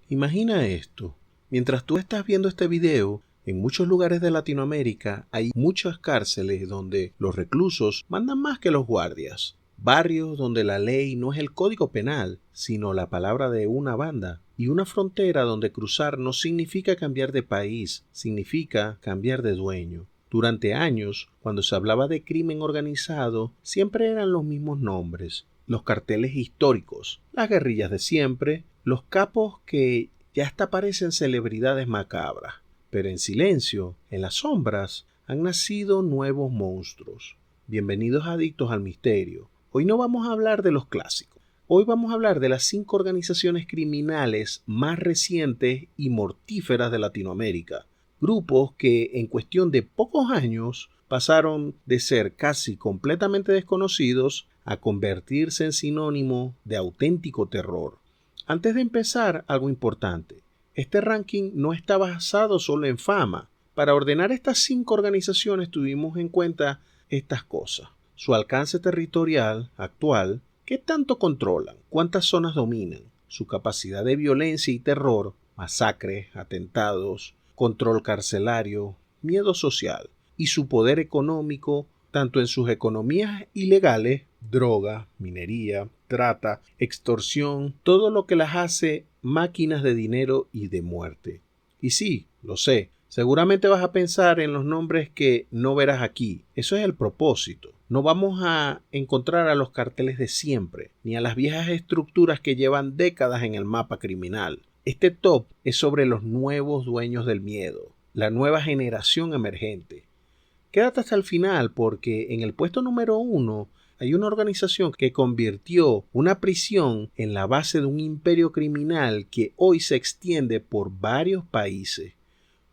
Imagina esto. Mientras tú estás viendo este video, en muchos lugares de Latinoamérica hay muchas cárceles donde los reclusos mandan más que los guardias. Barrios donde la ley no es el código penal, sino la palabra de una banda. Y una frontera donde cruzar no significa cambiar de país, significa cambiar de dueño. Durante años, cuando se hablaba de crimen organizado, siempre eran los mismos nombres. Los carteles históricos, las guerrillas de siempre, los capos que ya hasta parecen celebridades macabras. Pero en silencio, en las sombras, han nacido nuevos monstruos. Bienvenidos adictos al misterio. Hoy no vamos a hablar de los clásicos. Hoy vamos a hablar de las 5 organizaciones criminales más recientes y mortíferas de Latinoamérica. Grupos que en cuestión de pocos años pasaron de ser casi completamente desconocidos a convertirse en sinónimo de auténtico terror. Antes de empezar, algo importante. Este ranking no está basado solo en fama. Para ordenar estas 5 organizaciones tuvimos en cuenta estas cosas. Su alcance territorial actual, qué tanto controlan, cuántas zonas dominan, su capacidad de violencia y terror, masacres, atentados, control carcelario, miedo social, y su poder económico, tanto en sus economías ilegales, droga, minería, trata, extorsión, todo lo que las hace máquinas de dinero y de muerte. Y sí, lo sé, seguramente vas a pensar en los nombres que no verás aquí. Eso es el propósito. No vamos a encontrar a los carteles de siempre, ni a las viejas estructuras que llevan décadas en el mapa criminal. Este top es sobre los nuevos dueños del miedo, la nueva generación emergente. Quédate hasta el final porque en el puesto número 1 hay una organización que convirtió una prisión en la base de un imperio criminal que hoy se extiende por varios países.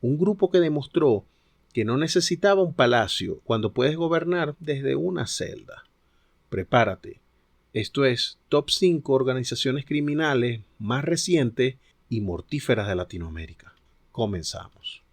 Un grupo que demostró que no necesitaba un palacio cuando puedes gobernar desde una celda. Prepárate. Esto es Top 5 organizaciones criminales más recientes y mortíferas de Latinoamérica. Comenzamos.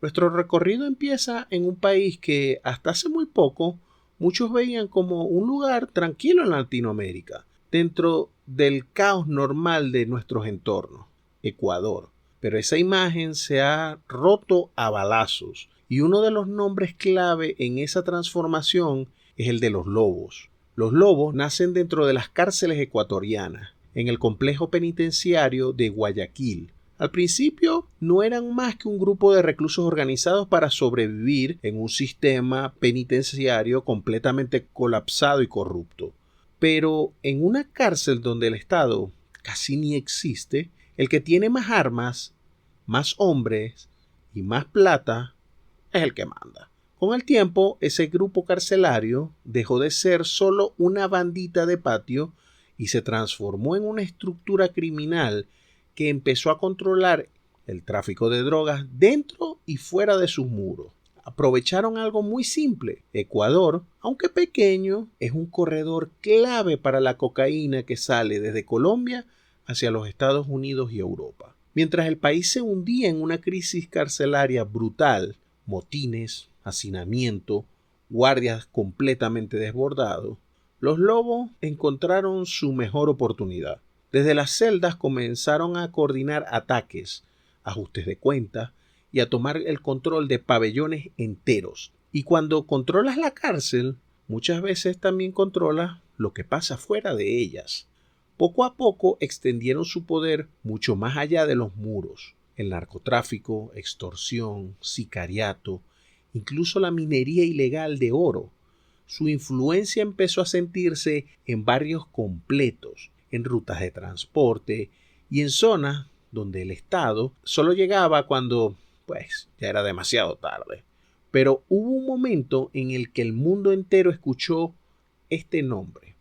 Nuestro recorrido empieza en un país que hasta hace muy poco muchos veían como un lugar tranquilo en Latinoamérica, dentro del caos normal de nuestros entornos, Ecuador. Pero esa imagen se ha roto a balazos y uno de los nombres clave en esa transformación es el de los lobos. Los lobos nacen dentro de las cárceles ecuatorianas, en el complejo penitenciario de Guayaquil. Al principio no eran más que un grupo de reclusos organizados para sobrevivir en un sistema penitenciario completamente colapsado y corrupto. Pero en una cárcel donde el Estado casi ni existe, el que tiene más armas, más hombres y más plata es el que manda. Con el tiempo, ese grupo carcelario dejó de ser solo una bandita de patio y se transformó en una estructura criminal que empezó a controlar el tráfico de drogas dentro y fuera de sus muros. Aprovecharon algo muy simple. Ecuador, aunque pequeño, es un corredor clave para la cocaína que sale desde Colombia hacia los Estados Unidos y Europa. Mientras el país se hundía en una crisis carcelaria brutal, motines, hacinamiento, guardias completamente desbordados, los lobos encontraron su mejor oportunidad. Desde las celdas comenzaron a coordinar ataques, ajustes de cuentas y a tomar el control de pabellones enteros. Y cuando controlas la cárcel, muchas veces también controlas lo que pasa fuera de ellas. Poco a poco extendieron su poder mucho más allá de los muros. El narcotráfico, extorsión, sicariato, incluso la minería ilegal de oro. Su influencia empezó a sentirse en barrios completos, en rutas de transporte y en zonas donde el Estado solo llegaba cuando, ya era demasiado tarde. Pero hubo un momento en el que el mundo entero escuchó este nombre.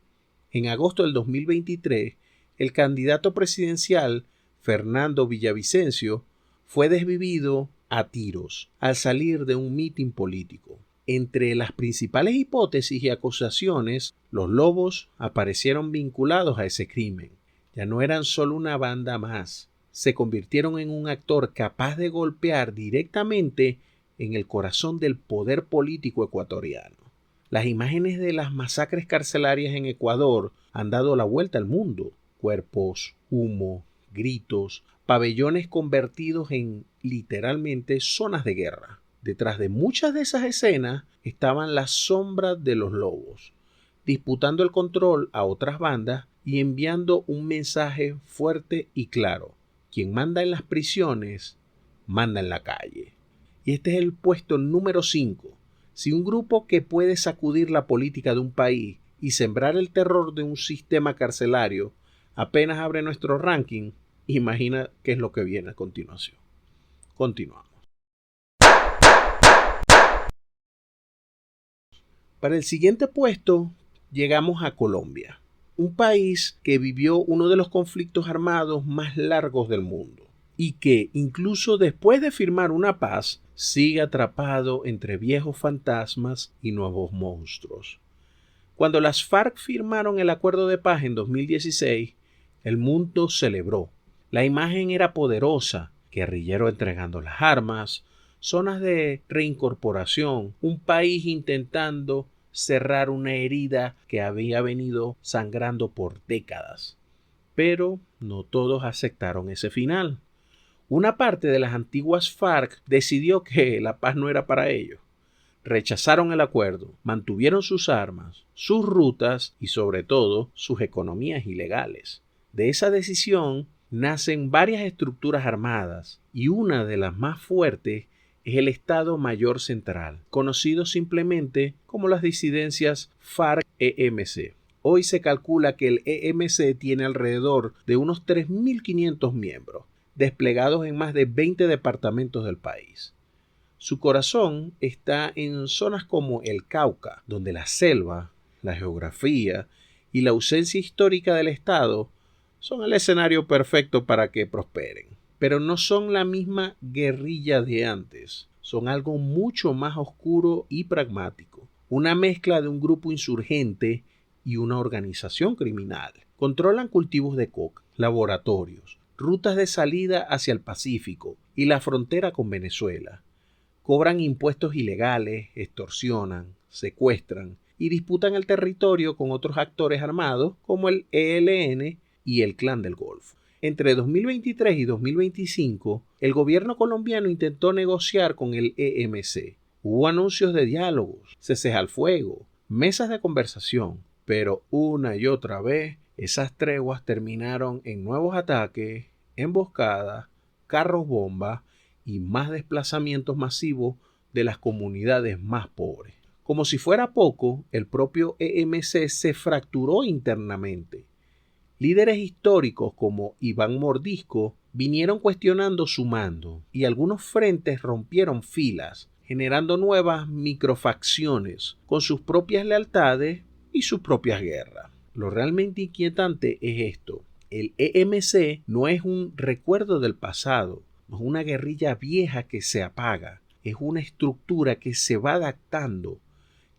En agosto del 2023, el candidato presidencial Fernando Villavicencio fue desvivido a tiros al salir de un mitin político. Entre las principales hipótesis y acusaciones, los lobos aparecieron vinculados a ese crimen. Ya no eran solo una banda más, se convirtieron en un actor capaz de golpear directamente en el corazón del poder político ecuatoriano. Las imágenes de las masacres carcelarias en Ecuador han dado la vuelta al mundo. Cuerpos, humo, gritos, pabellones convertidos en literalmente zonas de guerra. Detrás de muchas de esas escenas estaban las sombras de los lobos, disputando el control a otras bandas y enviando un mensaje fuerte y claro. Quien manda en las prisiones, manda en la calle. Y este es el puesto número 5. Si un grupo que puede sacudir la política de un país y sembrar el terror de un sistema carcelario apenas abre nuestro ranking, imagina qué es lo que viene a continuación. Continuamos. Para el siguiente puesto llegamos a Colombia, un país que vivió uno de los conflictos armados más largos del mundo y que, incluso después de firmar una paz, sigue atrapado entre viejos fantasmas y nuevos monstruos. Cuando las FARC firmaron el acuerdo de paz en 2016, el mundo celebró. La imagen era poderosa, guerrilleros entregando las armas, zonas de reincorporación, un país intentando cerrar una herida que había venido sangrando por décadas. Pero no todos aceptaron ese final. Una parte de las antiguas FARC decidió que la paz no era para ellos. Rechazaron el acuerdo, mantuvieron sus armas, sus rutas y sobre todo sus economías ilegales. De esa decisión nacen varias estructuras armadas y una de las más fuertes es el Estado Mayor Central, conocido simplemente como las disidencias FARC-EMC. Hoy se calcula que el EMC tiene alrededor de unos 3.500 miembros, desplegados en más de 20 departamentos del país. Su corazón está en zonas como el Cauca, donde la selva, la geografía y la ausencia histórica del Estado son el escenario perfecto para que prosperen. Pero no son la misma guerrilla de antes, son algo mucho más oscuro y pragmático, una mezcla de un grupo insurgente y una organización criminal. Controlan cultivos de coca, laboratorios, rutas de salida hacia el Pacífico y la frontera con Venezuela. Cobran impuestos ilegales, extorsionan, secuestran y disputan el territorio con otros actores armados como el ELN y el Clan del Golfo. Entre 2023 y 2025, el gobierno colombiano intentó negociar con el EMC. Hubo anuncios de diálogos, ceses al fuego, mesas de conversación, pero una y otra vez esas treguas terminaron en nuevos ataques, emboscadas, carros bomba y más desplazamientos masivos de las comunidades más pobres. Como si fuera poco, el propio EMC se fracturó internamente. Líderes históricos como Iván Mordisco vinieron cuestionando su mando y algunos frentes rompieron filas, generando nuevas microfacciones con sus propias lealtades y sus propias guerras. Lo realmente inquietante es esto. El EMC no es un recuerdo del pasado, no es una guerrilla vieja que se apaga, es una estructura que se va adaptando,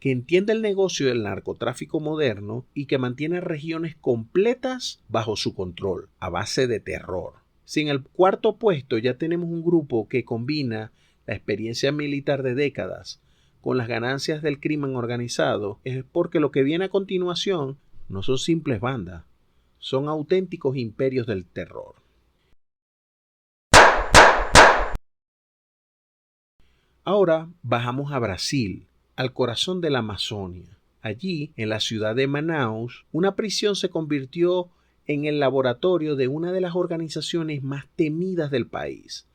que entiende el negocio del narcotráfico moderno y que mantiene regiones completas bajo su control, a base de terror. Si en el cuarto puesto ya tenemos un grupo que combina la experiencia militar de décadas con las ganancias del crimen organizado, es porque lo que viene a continuación no son simples bandas, son auténticos imperios del terror. Ahora bajamos a Brasil, al corazón de la Amazonia. Allí, en la ciudad de Manaus, una prisión se convirtió en el laboratorio de una de las organizaciones más temidas del país,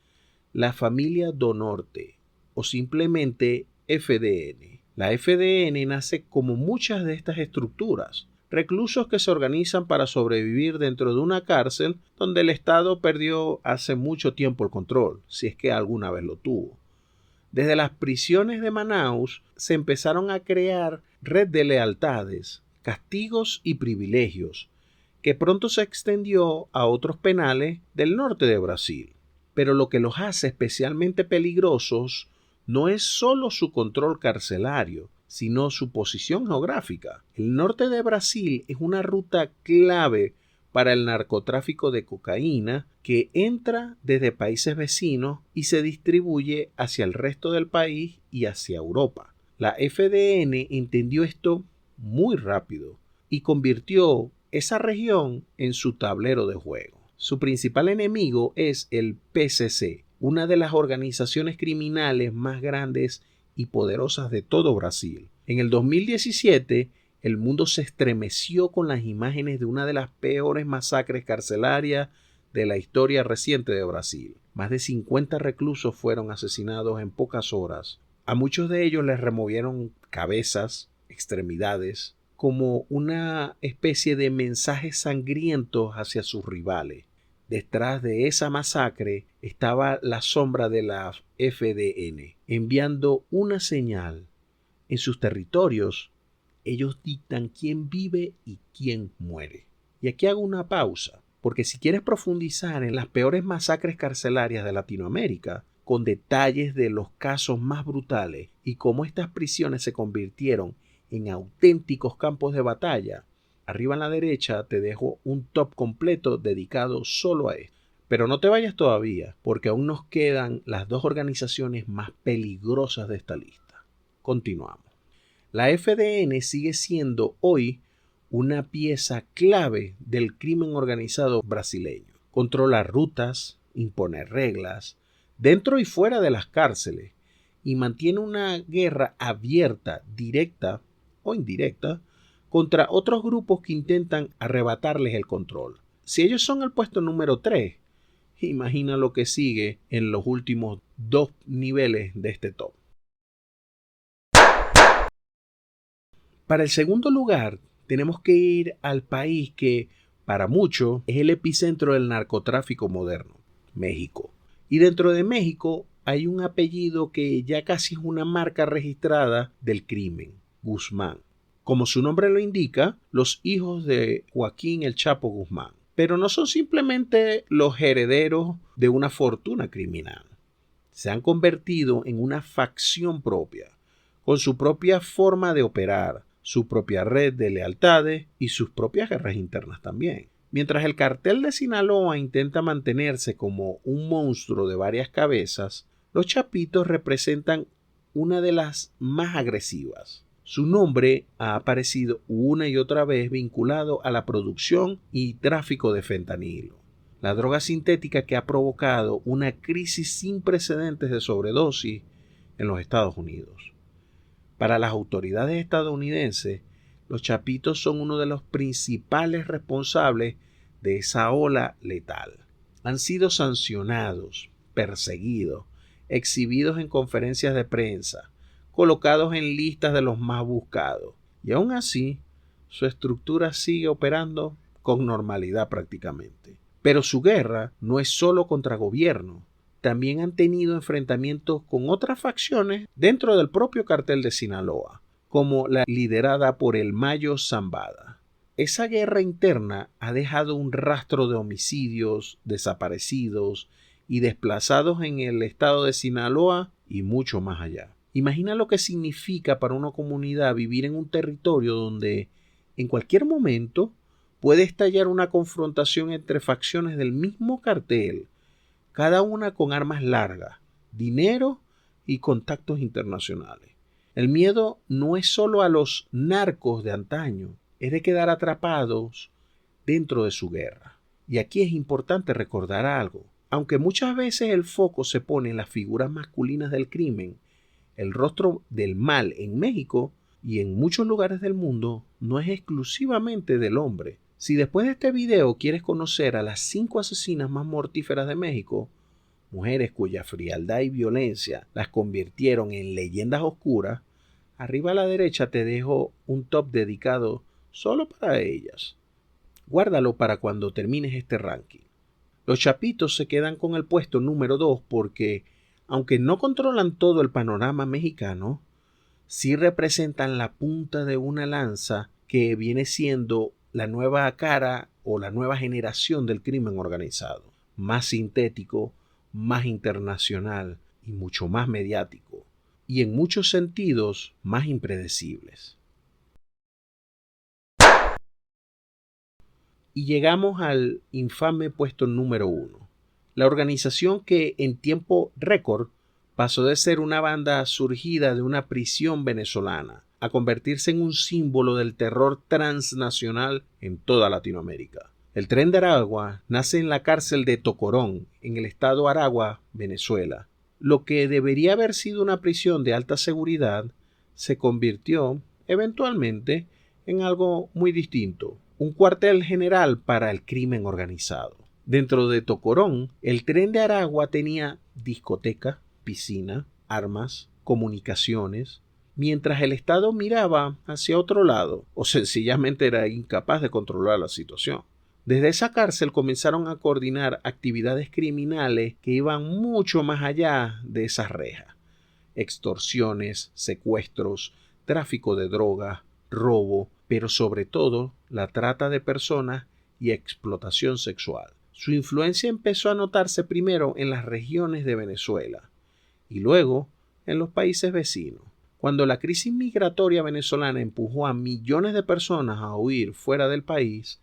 la Familia do Norte, o simplemente FDN. La FDN nace como muchas de estas estructuras, reclusos que se organizan para sobrevivir dentro de una cárcel donde el Estado perdió hace mucho tiempo el control, si es que alguna vez lo tuvo. Desde las prisiones de Manaus se empezaron a crear red de lealtades, castigos y privilegios, que pronto se extendió a otros penales del norte de Brasil. Pero lo que los hace especialmente peligrosos no es solo su control carcelario, sino su posición geográfica. El norte de Brasil es una ruta clave para el narcotráfico de cocaína que entra desde países vecinos y se distribuye hacia el resto del país y hacia Europa. La FDN entendió esto muy rápido y convirtió esa región en su tablero de juego. Su principal enemigo es el PCC, una de las organizaciones criminales más grandes y poderosas de todo Brasil. En el 2017, el mundo se estremeció con las imágenes de una de las peores masacres carcelarias de la historia reciente de Brasil. Más de 50 reclusos fueron asesinados en pocas horas. A muchos de ellos les removieron cabezas, extremidades, como una especie de mensajes sangrientos hacia sus rivales. Detrás de esa masacre estaba la sombra de la FDN, enviando una señal. En sus territorios, ellos dictan quién vive y quién muere. Y aquí hago una pausa, porque si quieres profundizar en las peores masacres carcelarias de Latinoamérica, con detalles de los casos más brutales y cómo estas prisiones se convirtieron en auténticos campos de batalla, arriba a la derecha te dejo un top completo dedicado solo a esto. Pero no te vayas todavía, porque aún nos quedan las dos organizaciones más peligrosas de esta lista. Continuamos. La FDN sigue siendo hoy una pieza clave del crimen organizado brasileño. Controla rutas, impone reglas, dentro y fuera de las cárceles, y mantiene una guerra abierta, directa o indirecta, contra otros grupos que intentan arrebatarles el control. Si ellos son el puesto número 3, imagina lo que sigue en los últimos 2 niveles de este top. Para el segundo lugar, tenemos que ir al país que, para muchos, es el epicentro del narcotráfico moderno, México. Y dentro de México hay un apellido que ya casi es una marca registrada del crimen, Guzmán. Como su nombre lo indica, los hijos de Joaquín El Chapo Guzmán. Pero no son simplemente los herederos de una fortuna criminal. Se han convertido en una facción propia, con su propia forma de operar, su propia red de lealtades y sus propias guerras internas también. Mientras el cartel de Sinaloa intenta mantenerse como un monstruo de varias cabezas, los Chapitos representan una de las más agresivas. Su nombre ha aparecido una y otra vez vinculado a la producción y tráfico de fentanilo, la droga sintética que ha provocado una crisis sin precedentes de sobredosis en los Estados Unidos. Para las autoridades estadounidenses, los Chapitos son uno de los principales responsables de esa ola letal. Han sido sancionados, perseguidos, exhibidos en conferencias de prensa, colocados en listas de los más buscados. Y aún así, su estructura sigue operando con normalidad prácticamente. Pero su guerra no es solo contra gobiernos. También han tenido enfrentamientos con otras facciones dentro del propio cartel de Sinaloa, como la liderada por el Mayo Zambada. Esa guerra interna ha dejado un rastro de homicidios, desaparecidos y desplazados en el estado de Sinaloa y mucho más allá. Imagina lo que significa para una comunidad vivir en un territorio donde en cualquier momento puede estallar una confrontación entre facciones del mismo cartel, cada una con armas largas, dinero y contactos internacionales. El miedo no es solo a los narcos de antaño, es de quedar atrapados dentro de su guerra. Y aquí es importante recordar algo. Aunque muchas veces el foco se pone en las figuras masculinas del crimen, el rostro del mal en México y en muchos lugares del mundo no es exclusivamente del hombre. Si después de este video quieres conocer a las 5 asesinas más mortíferas de México, mujeres cuya frialdad y violencia las convirtieron en leyendas oscuras, arriba a la derecha te dejo un top dedicado solo para ellas. Guárdalo para cuando termines este ranking. Los Chapitos se quedan con el puesto número 2 porque, aunque no controlan todo el panorama mexicano, sí representan la punta de una lanza que viene siendo la nueva cara o la nueva generación del crimen organizado, más sintético, más internacional y mucho más mediático, y en muchos sentidos más impredecibles. Y llegamos al infame puesto número 1, la organización que en tiempo récord pasó de ser una banda surgida de una prisión venezolana a convertirse en un símbolo del terror transnacional en toda Latinoamérica. El Tren de Aragua nace en la cárcel de Tocorón, en el estado Aragua, Venezuela. Lo que debería haber sido una prisión de alta seguridad se convirtió, eventualmente, en algo muy distinto, un cuartel general para el crimen organizado. Dentro de Tocorón, el Tren de Aragua tenía discoteca, piscina, armas, comunicaciones, mientras el Estado miraba hacia otro lado o sencillamente era incapaz de controlar la situación. Desde esa cárcel comenzaron a coordinar actividades criminales que iban mucho más allá de esas rejas. Extorsiones, secuestros, tráfico de drogas, robo, pero sobre todo la trata de personas y explotación sexual. Su influencia empezó a notarse primero en las regiones de Venezuela y luego en los países vecinos. Cuando la crisis migratoria venezolana empujó a millones de personas a huir fuera del país,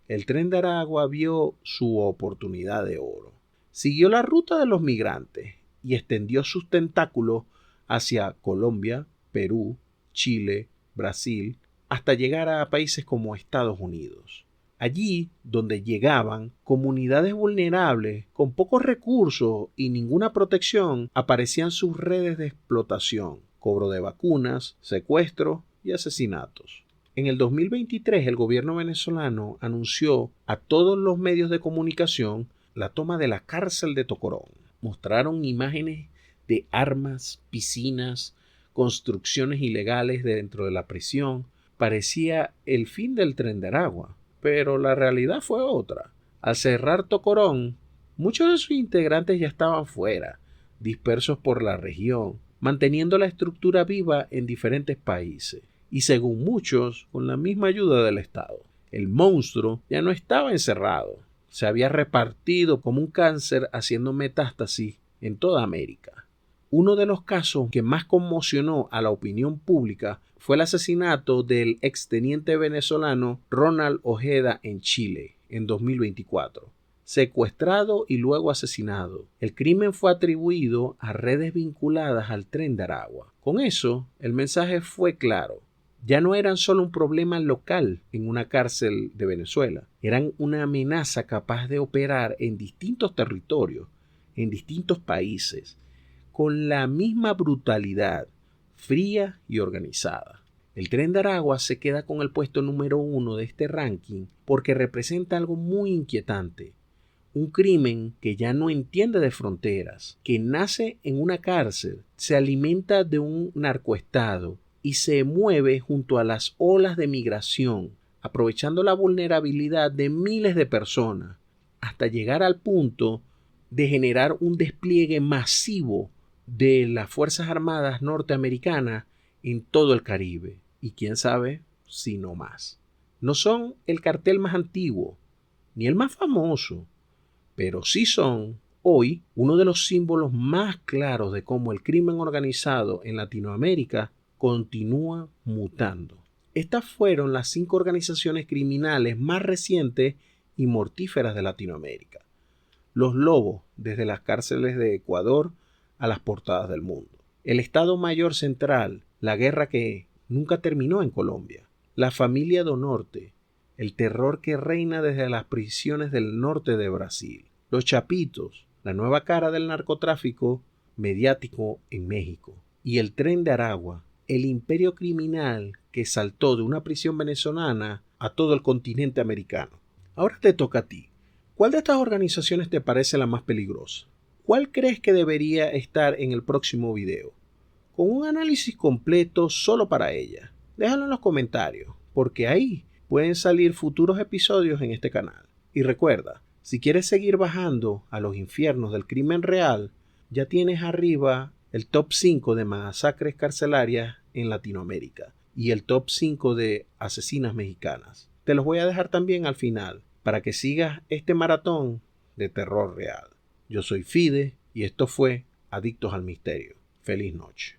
el Tren de Aragua vio su oportunidad de oro. Siguió la ruta de los migrantes y extendió sus tentáculos hacia Colombia, Perú, Chile, Brasil, hasta llegar a países como Estados Unidos. Allí donde llegaban comunidades vulnerables con pocos recursos y ninguna protección, aparecían sus redes de explotación, cobro de vacunas, secuestros y asesinatos. En el 2023 el gobierno venezolano anunció a todos los medios de comunicación la toma de la cárcel de Tocorón. Mostraron imágenes de armas, piscinas, construcciones ilegales dentro de la prisión. Parecía el fin del Tren de Aragua, pero la realidad fue otra. Al cerrar Tocorón, muchos de sus integrantes ya estaban fuera, dispersos por la región, manteniendo la estructura viva en diferentes países, y según muchos, con la misma ayuda del Estado. El monstruo ya no estaba encerrado, se había repartido como un cáncer haciendo metástasis en toda América. Uno de los casos que más conmocionó a la opinión pública fue el asesinato del exteniente venezolano Ronald Ojeda en Chile en 2024. Secuestrado y luego asesinado. El crimen fue atribuido a redes vinculadas al Tren de Aragua. Con eso, el mensaje fue claro. Ya no eran solo un problema local en una cárcel de Venezuela, eran una amenaza capaz de operar en distintos territorios, en distintos países, con la misma brutalidad, fría y organizada. El Tren de Aragua se queda con el puesto número 1 de este ranking porque representa algo muy inquietante. Un crimen que ya no entiende de fronteras, que nace en una cárcel, se alimenta de un narcoestado y se mueve junto a las olas de migración, aprovechando la vulnerabilidad de miles de personas, hasta llegar al punto de generar un despliegue masivo de las Fuerzas Armadas norteamericanas en todo el Caribe. Y quién sabe si no más. No son el cartel más antiguo, ni el más famoso, pero sí son, hoy, uno de los símbolos más claros de cómo el crimen organizado en Latinoamérica continúa mutando. Estas fueron las 5 organizaciones criminales más recientes y mortíferas de Latinoamérica. Los lobos, desde las cárceles de Ecuador a las portadas del mundo. El Estado Mayor Central, la guerra que nunca terminó en Colombia. La familia do Norte, el terror que reina desde las prisiones del norte de Brasil. Los Chapitos, la nueva cara del narcotráfico mediático en México. Y el Tren de Aragua, el imperio criminal que saltó de una prisión venezolana a todo el continente americano. Ahora te toca a ti. ¿Cuál de estas organizaciones te parece la más peligrosa? ¿Cuál crees que debería estar en el próximo video? Con un análisis completo solo para ella. Déjalo en los comentarios, porque ahí pueden salir futuros episodios en este canal. Y recuerda, si quieres seguir bajando a los infiernos del crimen real, ya tienes arriba el top 5 de masacres carcelarias en Latinoamérica y el top 5 de asesinas mexicanas. Te los voy a dejar también al final para que sigas este maratón de terror real. Yo soy Fide y esto fue Adictos al Misterio. Feliz noche.